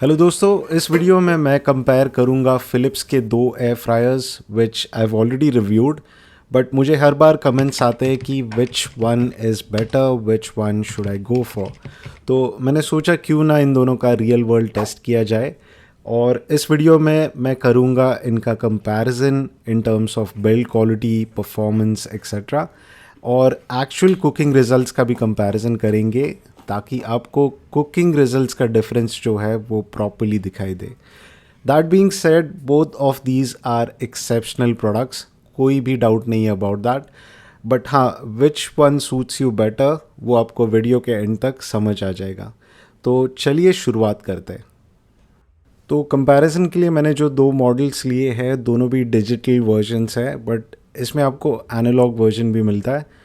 Hello दोस्तों, इस video में मैं कंपेयर करूंगा फ़िलिप्स के दो air fryers which I have already reviewed. But मुझे हर बार कमेंट्स आते हैं कि which one is better, which one should I go for. तो मैंने सोचा क्यों ना इन दोनों का रियल वर्ल्ड टेस्ट किया जाए। और इस वीडियो में मैं करूंगा इनका comparison in terms of build quality, performance etcetera. और एक्चुअल कुकिंग रिजल्ट्स का भी कंपैरिजन करेंगे ताकि आपको कुकिंग रिजल्ट्स का डिफरेंस जो है वो प्रॉपरली दिखाई दे। That being said, both of these are exceptional products, कोई भी डाउट नहीं है अबाउट दैट। बट हाँ, which one suits you better वो आपको वीडियो के एंड तक समझ आ जाएगा। तो चलिए शुरुआत करते हैं। तो कंपैरिजन के लिए मैंने जो दो मॉडल्स लिए हैं, दोनों भी डिजिटल वर्जन्स है, बट इसमें आपको एनालॉग वर्जन भी मिलता है।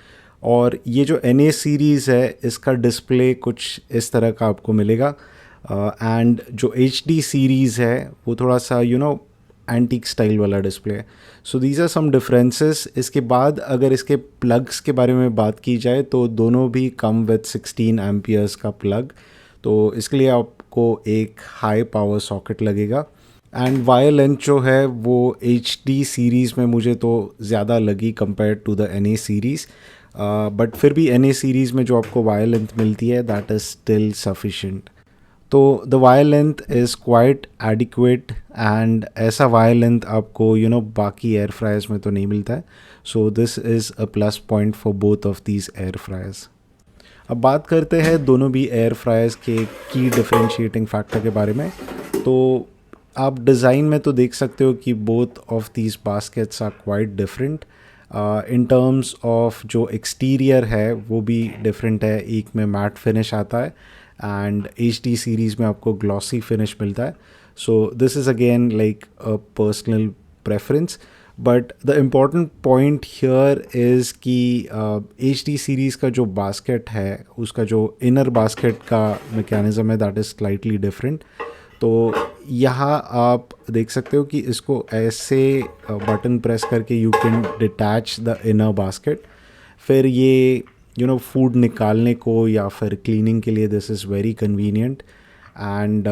और ये जो एन ए सीरीज़ है, इसका डिस्प्ले कुछ इस तरह का आपको मिलेगा। एंड जो एच डी सीरीज़ है वो थोड़ा सा एंटीक स्टाइल वाला डिस्प्ले है। So these are some differences. इसके बाद अगर इसके प्लग्स के बारे में बात की जाए तो दोनों भी कम विद 16 एम्पियर्स का प्लग। तो इसके लिए आपको एक हाई पावर सॉकेट लगेगा। एंड वायर लेंथ जो है वो एच डी सीरीज़ में मुझे तो ज़्यादा लगी compare to the N A series. But फिर भी एन ए सीरीज़ में जो आपको वायर लेंथ मिलती है दैट इज़ स्टिल सफिशेंट। तो the wire length is quite adequate. And ऐसा वायर लेंथ आपको बाकी एयर फ्रायर्स में तो नहीं मिलता है। So this is a plus point for both of these air fryers. अब बात करते हैं दोनों भी एयर फ्रायर्स के की डिफरेंशिएटिंग फैक्टर के बारे में। तो आप डिज़ाइन में तो देख सकते हो कि both of these baskets are quite different. In terms of जो एक्सटीरियर है वो भी डिफरेंट है। एक में मैट फिनिश आता है एंड एच डी सीरीज़ में आपको ग्लॉसी फिनिश मिलता है। So this is again like a personal preference. But the important point here is कि एच डी सीरीज़ का जो बास्केट है, उसका जो इनर बास्केट का मैकेनिज़्म है दैट इज़ स्लाइटली डिफरेंट। तो यहाँ आप देख सकते हो कि इसको ऐसे बटन प्रेस करके you can detach the inner basket. फिर ये फूड निकालने को या फिर क्लीनिंग के लिए this is very convenient. And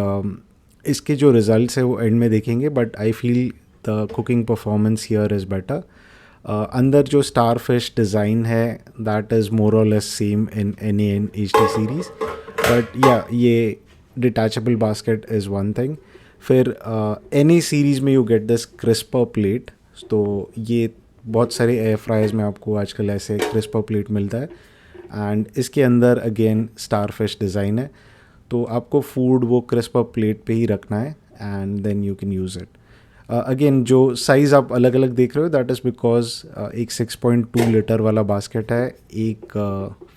इसके जो रिज़ल्ट्स है वो एंड में देखेंगे, but I feel the cooking performance here is better. अंदर जो स्टार फिश डिज़ाइन है दैट इज़ मोर और less same in any N H D series. But या ये detachable basket is one thing. फिर एनी सीरीज़ में you get this crisper plate. तो ये बहुत सारे एयर फ्रायर्स में आपको आजकल ऐसे क्रिस्पर प्लेट मिलता है। एंड इसके अंदर अगेन स्टार फिश डिज़ाइन है। तो आपको फूड वो क्रिस्पर प्लेट पे ही रखना है and then you can use it. Again जो साइज़ आप अलग अलग देख रहे हो दैट इज़ बिकॉज एक 6.2 लीटर वाला बास्केट है, एक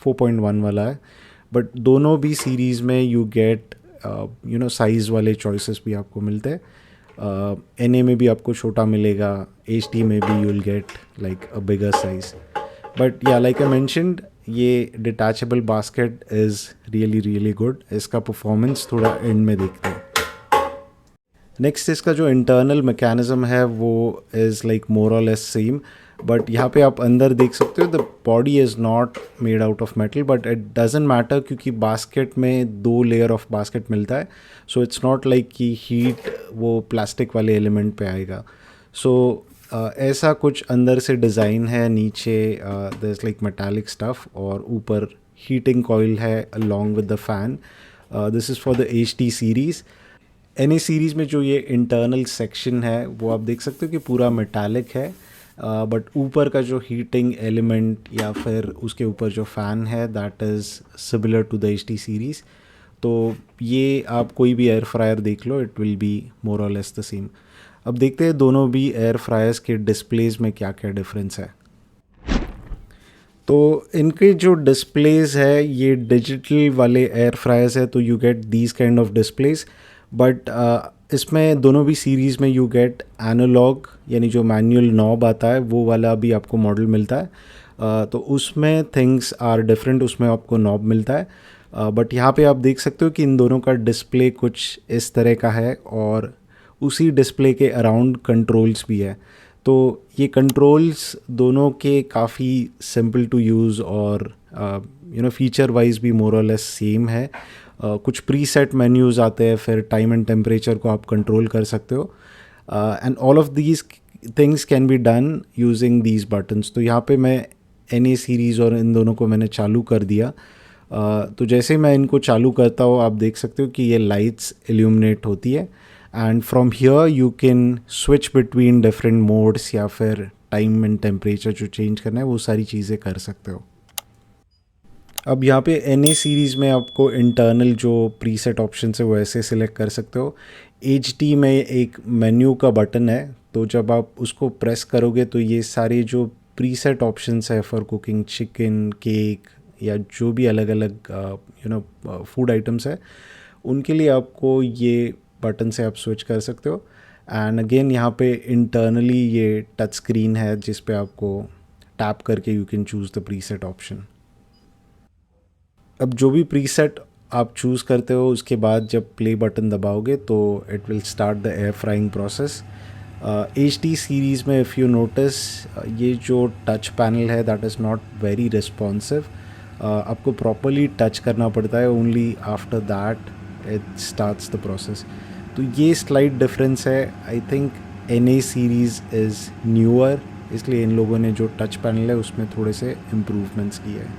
4.1 वाला है। बट दोनों भी सीरीज़ में यू गेट साइज़ वाले चॉइसेस भी आपको मिलते हैं। एन ए में भी आपको छोटा मिलेगा, एच डी में भी you will get like a bigger size. But या लाइक आई मैंशनड, ये detachable basket is really really good. इसका परफॉर्मेंस थोड़ा एंड में देखते हैं। नेक्स्ट इसका जो इंटरनल मैकेनिज़्म है वो इज़ लाइक मोर और लेस सेम। बट यहाँ पे आप अंदर देख सकते हो the body is not made out of metal, but it doesn't matter क्योंकि बास्केट में 2 लेयर ऑफ बास्केट मिलता है। सो इट्स नॉट लाइक कि हीट वो प्लास्टिक वाले एलिमेंट पे आएगा। सो ऐसा कुछ अंदर से डिज़ाइन है। नीचे there is like metallic stuff और ऊपर हीटिंग कॉइल है along with the fan. This is for the H T series. N A series में जो ये इंटरनल सेक्शन है वो आप देख सकते हो कि पूरा मेटालिक है। बट ऊपर का जो हीटिंग एलिमेंट या फिर उसके ऊपर जो फ़ैन है that is similar to the H T series. तो ये आप कोई भी एयर फ्रायर देख लो, इट विल बी मोर और लेस द सेम। अब देखते हैं दोनों भी एयर फ्रायर्स के डिस्प्लेज़ में क्या क्या डिफरेंस है। तो इनके जो डिस्प्लेज़ है ये डिजिटल वाले एयर फ्रायर्स है, तो you get these kind of displays. But इसमें दोनों भी सीरीज़ में यू गेट एनालॉग, यानी जो मैनुअल नॉब आता है वो वाला भी आपको मॉडल मिलता है। तो उसमें थिंग्स आर डिफरेंट, उसमें आपको नॉब मिलता है। बट यहाँ पे आप देख सकते हो कि इन दोनों का डिस्प्ले कुछ इस तरह का है और उसी डिस्प्ले के अराउंड कंट्रोल्स भी है। तो ये कंट्रोल्स दोनों के काफ़ी सिंपल टू यूज़ और फीचर वाइज भी मोर और लेस सेम है। कुछ प्रीसेट मेन्यूज़ आते हैं, फिर टाइम एंड टेम्परेचर को आप कंट्रोल कर सकते हो, and all of these things can be done using these buttons. तो यहाँ पे मैं NA सीरीज़ और इन दोनों को मैंने चालू कर दिया। तो जैसे ही मैं इनको चालू करता हूँ आप देख सकते हो कि ये लाइट्स इल्यूमिनेट होती है, and from here you can switch between different modes या फिर टाइम एंड टेम्परेचर जो चेंज करना है वो सारी चीज़ें कर सकते हो। अब यहाँ पे NA सीरीज़ में आपको इंटरनल जो प्रीसेट ऑप्शन है वो ऐसे सिलेक्ट कर सकते हो। HD में एक मेन्यू का बटन है, तो जब आप उसको प्रेस करोगे तो ये सारे जो प्रीसेट ऑप्शंस है फॉर कुकिंग चिकन, केक या जो भी अलग अलग फूड आइटम्स है उनके लिए आपको ये बटन से आप स्विच कर सकते हो। एंड अगेन यहाँ पे इंटरनली ये टच स्क्रीन है जिस पे आपको टैप करके you can choose the preset option. अब जो भी प्रीसेट आप चूज़ करते हो उसके बाद जब प्ले बटन दबाओगे तो it will start the air frying process. HD series में इफ़ यू नोटिस ये जो टच पैनल है that is not very responsive. आपको प्रॉपरली टच करना पड़ता है, only after that it starts the process. तो ये स्लाइट डिफरेंस है। I think NA series is newer, इसलिए इन लोगों ने जो टच पैनल है उसमें थोड़े से इम्प्रूवमेंट्स किए हैं।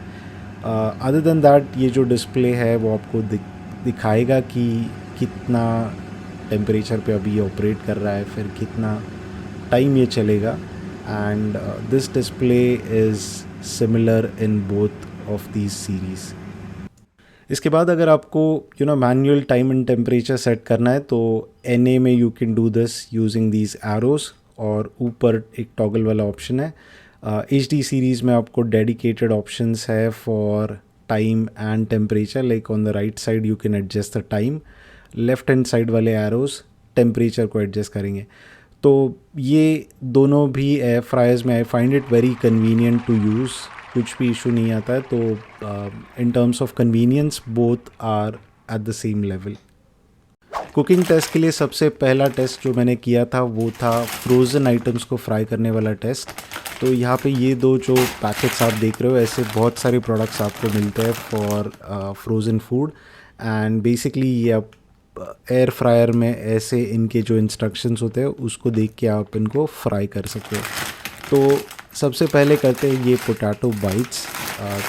अदर देन दैट ये जो डिस्प्ले है वो आपको दिखाएगा कि कितना टेम्परेचर पे अभी ये ऑपरेट कर रहा है, फिर कितना टाइम ये चलेगा, and this display is similar in both of these series. इसके बाद अगर आपको manual time and temperature set करना है तो NA में you can do this using these arrows, और ऊपर एक टॉगल वाला ऑप्शन है। HD सीरीज़ में आपको डेडिकेटेड ऑप्शंस है for time and temperature, like on the right side you can adjust the time, left hand side वाले एरोज टेम्परेचर को एडजस्ट करेंगे। तो ये दोनों भी एयर फ्रायर्स में I find it very convenient to use, कुछ भी इशू नहीं आता है। तो in terms of convenience both are at the same level. Cooking taste के लिए सबसे पहला टेस्ट जो मैंने किया था वो था फ्रोज़न आइटम्स को फ्राई करने वाला टेस्ट। तो यहाँ पे ये दो जो पैकेट्स आप देख रहे हो, ऐसे बहुत सारे प्रोडक्ट्स आपको मिलते हैं for frozen food, and basically ये आप एयर फ्रायर में ऐसे इनके जो इंस्ट्रक्शंस होते हैं उसको देख के आप इनको फ्राई कर सकते हो। तो सबसे पहले करते हैं ये पोटैटो बाइट्स।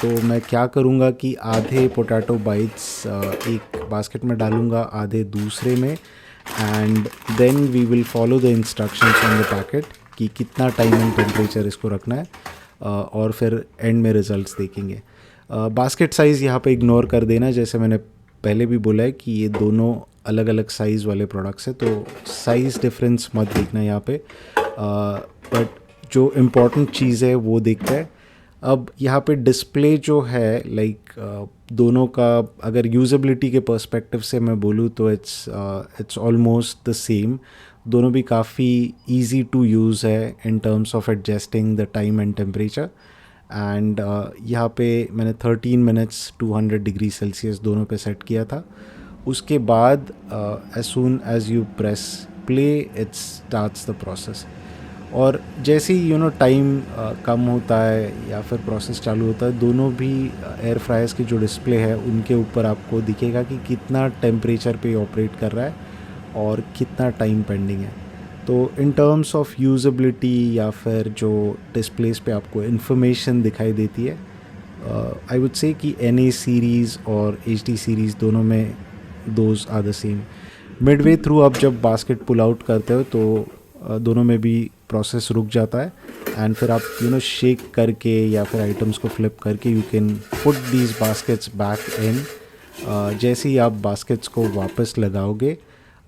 तो मैं क्या करूँगा कि आधे पोटैटो बाइट्स एक बास्केट में डालूँगा, आधे दूसरे में, and then we will follow the instructions on the packet कि कितना टाइम एंड टेम्परेचर इसको रखना है, और फिर एंड में रिजल्ट्स देखेंगे। बास्केट साइज़ यहाँ पे इग्नोर कर देना, जैसे मैंने पहले भी बोला है कि ये दोनों अलग अलग साइज़ वाले प्रोडक्ट्स हैं, तो साइज़ डिफरेंस मत देखना यहाँ पे, बट जो इम्पॉर्टेंट चीज़ है वो देखता है। अब यहाँ पे डिस्प्ले जो है लाइक दोनों का अगर यूज़ेबिलिटी के पर्सपेक्टिव से मैं बोलूँ तो इट्स ऑलमोस्ट द सेम। दोनों भी काफ़ी इजी टू यूज़ है इन terms of adjusting the time and temperature, and यहाँ पे मैंने 13 मिनट्स 200 डिग्री सेल्सियस दोनों पे सेट किया था। उसके बाद as soon as you press play it starts the process, और जैसे ही टाइम कम होता है या फिर प्रोसेस चालू होता है, दोनों भी एयर फ्रायर्स की जो डिस्प्ले है उनके ऊपर आपको दिखेगा कि कितना टेम्परेचर पे ऑपरेट कर रहा है और कितना टाइम पेंडिंग है। तो इन टर्म्स ऑफ यूज़ेबिलिटी या फिर जो डिस्प्लेस पे आपको इन्फॉर्मेशन दिखाई देती है, आई वुड से कि NA सीरीज़ और HD सीरीज़ दोनों में those are the same. Midway through आप जब बास्केट पुल आउट करते हो तो दोनों में भी प्रोसेस रुक जाता है, एंड फिर आप शेक करके या फिर आइटम्स को फ्लिप करके you can put these baskets back in. जैसे ही आप बास्केट्स को वापस लगाओगे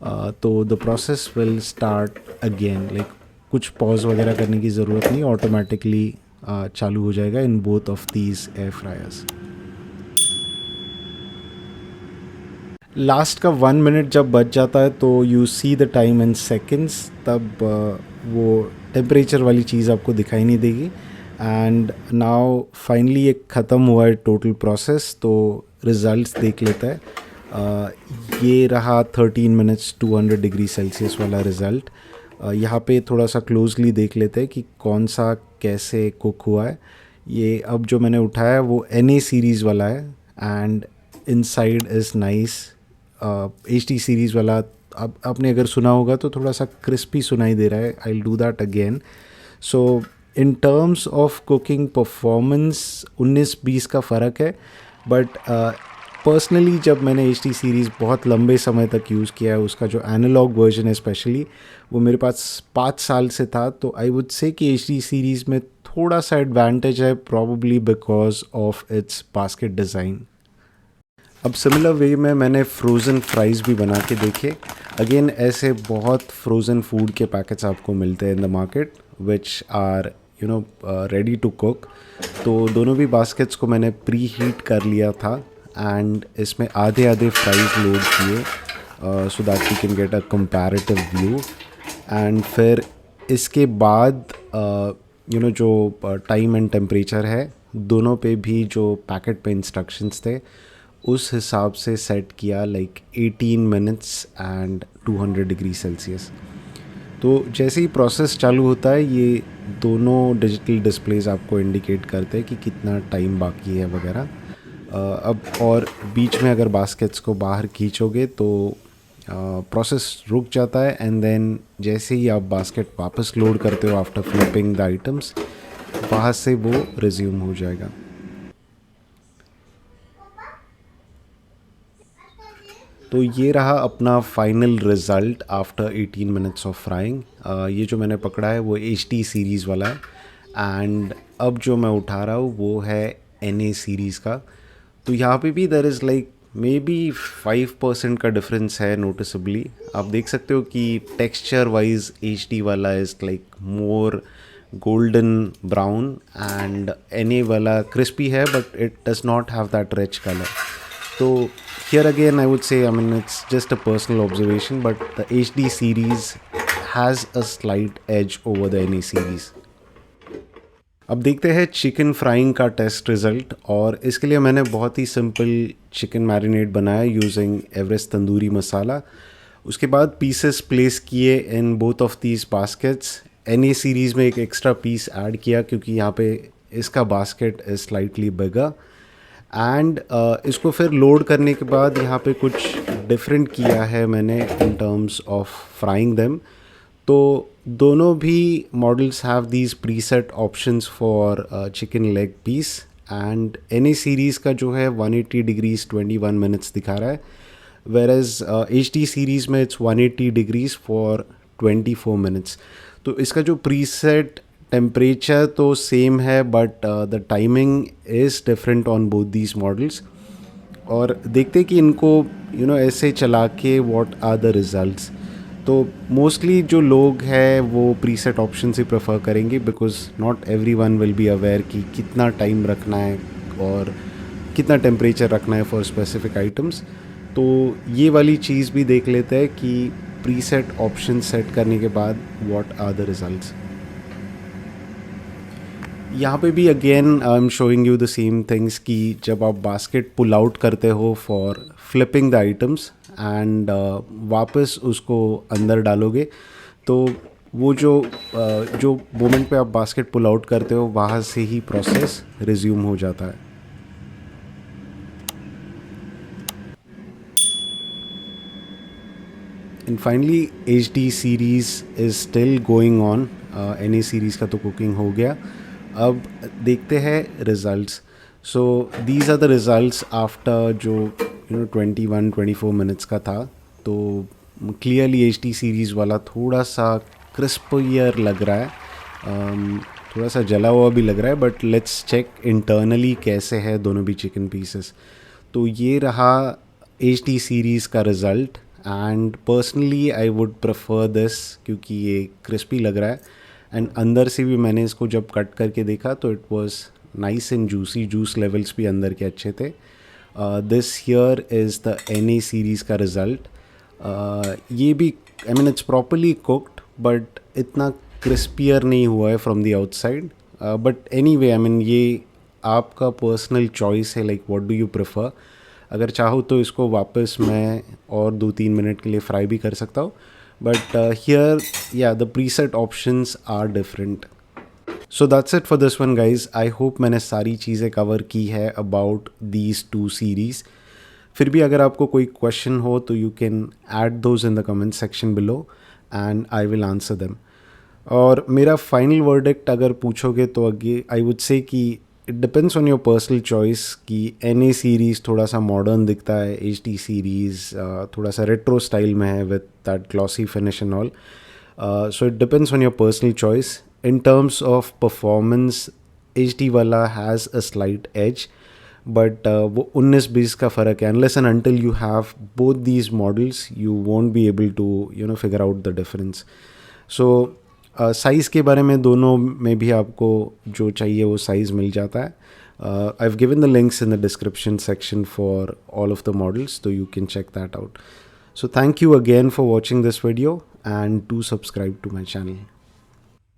तो the process will start again, like कुछ पॉज वगैरह करने की ज़रूरत नहीं, ऑटोमेटिकली चालू हो जाएगा in both of these air fryers. Last का 1 मिनट जब बच जाता है तो you see the time in seconds, तब वो टेम्परेचर वाली चीज़ आपको दिखाई नहीं देगी। एंड नाउ फाइनली एक ख़त्म हुआ है टोटल प्रोसेस, तो रिज़ल्ट्स देख लेता है। ये रहा 13 मिनट्स 200 डिग्री सेल्सियस वाला रिज़ल्ट। यहाँ पे थोड़ा सा क्लोजली देख लेते हैं कि कौन सा कैसे कुक हुआ है। ये अब जो मैंने उठाया है वो NA सीरीज़ वाला है, and inside is nice. H T series वाला अब आपने अगर सुना होगा तो थोड़ा सा क्रिस्पी सुनाई दे रहा है। I will do that again. So in terms of cooking performance 19-20 का फ़र्क है, बट पर्सनली जब मैंने एच टी सीरीज़ बहुत लंबे समय तक यूज़ किया है, उसका जो एनालॉग वर्जन है स्पेशली, वो मेरे पास 5 साल से था, तो आई वुड से कि एच टी सीरीज़ में थोड़ा सा एडवांटेज है, probably because of its basket design. अब सिमिलर वे में मैंने फ्रोज़न फ्राइज़ भी बना के देखे। अगेन ऐसे बहुत फ्रोज़न फूड के पैकेट्स आपको मिलते हैं in the market which are ready to cook. तो दोनों भी बास्केट्स को मैंने प्री हीट कर लिया था एंड इसमें आधे आधे फ्राइज़ लोड किए so that we can get a comparative view. And फिर इसके बाद जो टाइम एंड टेम्परेचर है दोनों पे भी जो पैकेट पे इंस्ट्रक्शंस थे उस हिसाब से सेट किया, like 18 minutes and 200 degree Celsius. तो जैसे ही प्रोसेस चालू होता है ये दोनों डिजिटल डिस्प्लेस आपको इंडिकेट करते हैं कि कितना टाइम बाकी है वगैरह। अब और बीच में अगर बास्केट्स को बाहर खींचोगे तो प्रोसेस रुक जाता है एंड देन जैसे ही आप बास्केट वापस लोड करते हो आफ्टर फ्लिपिंग द आइटम्स, वहाँ से वो रिज्यूम हो जाएगा। तो ये रहा अपना final result after 18 minutes of frying. ये जो मैंने पकड़ा है वो एच टी सीरीज़ वाला है एंड अब जो मैं उठा रहा हूँ वो है एन ए सीरीज़ का। तो यहाँ पे भी there is like maybe 5% का डिफरेंस है नोटिसबली। आप देख सकते हो कि टेक्सचर वाइज एच डी वाला is like more golden brown and N A वाला क्रिस्पी है but it does not have that rich colour. तो here again I would say, I mean, it's just a personal observation, but the HD series has a slight edge over the NA series. अब देखते हैं chicken frying का test result, और इसके लिए मैंने बहुत ही सिंपल चिकन मैरिनेट बनाया यूजिंग एवरेस्ट तंदूरी मसाला। उसके बाद पीसेस प्लेस किए in both of these baskets. NA series में एक एक्स्ट्रा पीस ऐड किया क्योंकि यहाँ पे इसका basket is slightly bigger and इसको फिर लोड करने के बाद यहाँ पे कुछ डिफरेंट किया है मैंने in terms of frying them. तो दोनों भी models have these preset options for chicken leg piece and N series का जो है 180 डिग्रीज 21 मिनट्स दिखा रहा है, whereas H D series में इट्स 180 डिग्रीज फॉर 24 मिनट्स। तो इसका जो प्रीसेट टेम्परेचर तो सेम है but the timing is different on both these models. और देखते कि इनको ऐसे चला के व्हाट आर द रिज़ल्ट्स। तो मोस्टली जो लोग हैं वो प्रीसेट ऑप्शन से प्रेफर करेंगे because not every one will be aware कि कितना टाइम रखना है और कितना टेम्परेचर रखना है फॉर स्पेसिफिक आइटम्स। तो ये वाली चीज़ भी देख लेते हैं कि प्रीसेट ऑप्शन सेट करने के बाद व्हाट आर द रिज़ल्ट्स। यहाँ पे भी again I am showing you the same things कि जब आप बास्केट पुल आउट करते हो for flipping the items and वापस उसको अंदर डालोगे तो वो जो मोमेंट पे आप बास्केट पुल आउट करते हो वहाँ से ही प्रोसेस रिज्यूम हो जाता है। And finally H D series is still going on. N A series का तो कुकिंग हो गया, अब देखते हैं results. So these are the results after जो 21-24 मिनट्स का था। तो क्लियरली एच टी सीरीज़ वाला थोड़ा सा क्रिस्पियर लग रहा है, थोड़ा सा जला हुआ भी लग रहा है, बट लेट्स चेक इंटरनली कैसे है दोनों भी चिकन पीसेस। तो ये रहा एच टी सीरीज़ का result and personally I would prefer this क्योंकि ये क्रिस्पी लग रहा है एंड अंदर से भी मैंने इसको जब कट करके देखा तो it was nice and juicy, juice levels भी अंदर के अच्छे थे। This here is the N A series का रिज़ल्ट। ये भी I mean it's properly cooked but इतना क्रिस्पियर नहीं हुआ है from the outside, but any way I mean ये आपका पर्सनल चॉइस है, like what do you prefer. अगर चाहो तो इसको वापस मैं और 2-3 मिनट के लिए फ्राई भी कर सकता हूँ, but here yeah the preset options are different. So that's it for this one guys. I hope मैंने सारी चीज़ें कवर की है about these two series. फिर भी अगर आपको कोई क्वेश्चन हो तो you can add those in the comment section below and I will answer them. और मेरा फाइनल वर्डिक्ट अगर पूछोगे तो अगे आई वुड से कि it depends on your personal choice कि NA सीरीज़ थोड़ा सा मॉडर्न दिखता है, HD सीरीज़ थोड़ा सा रेट्रो स्टाइल में है with that glossy finish and all. So it depends on your personal choice. In terms of performance HD वाला has a slight edge, but वो 19-20 का फ़र्क है. Unless and until you have both these models you won't be able to figure out the difference. So size के बारे में दोनों में भी आपको जो चाहिए वो साइज़ मिल जाता है. I have given the links in the description section for all of the models, तो you can check that out. So thank you again for watching this video and do subscribe to my channel.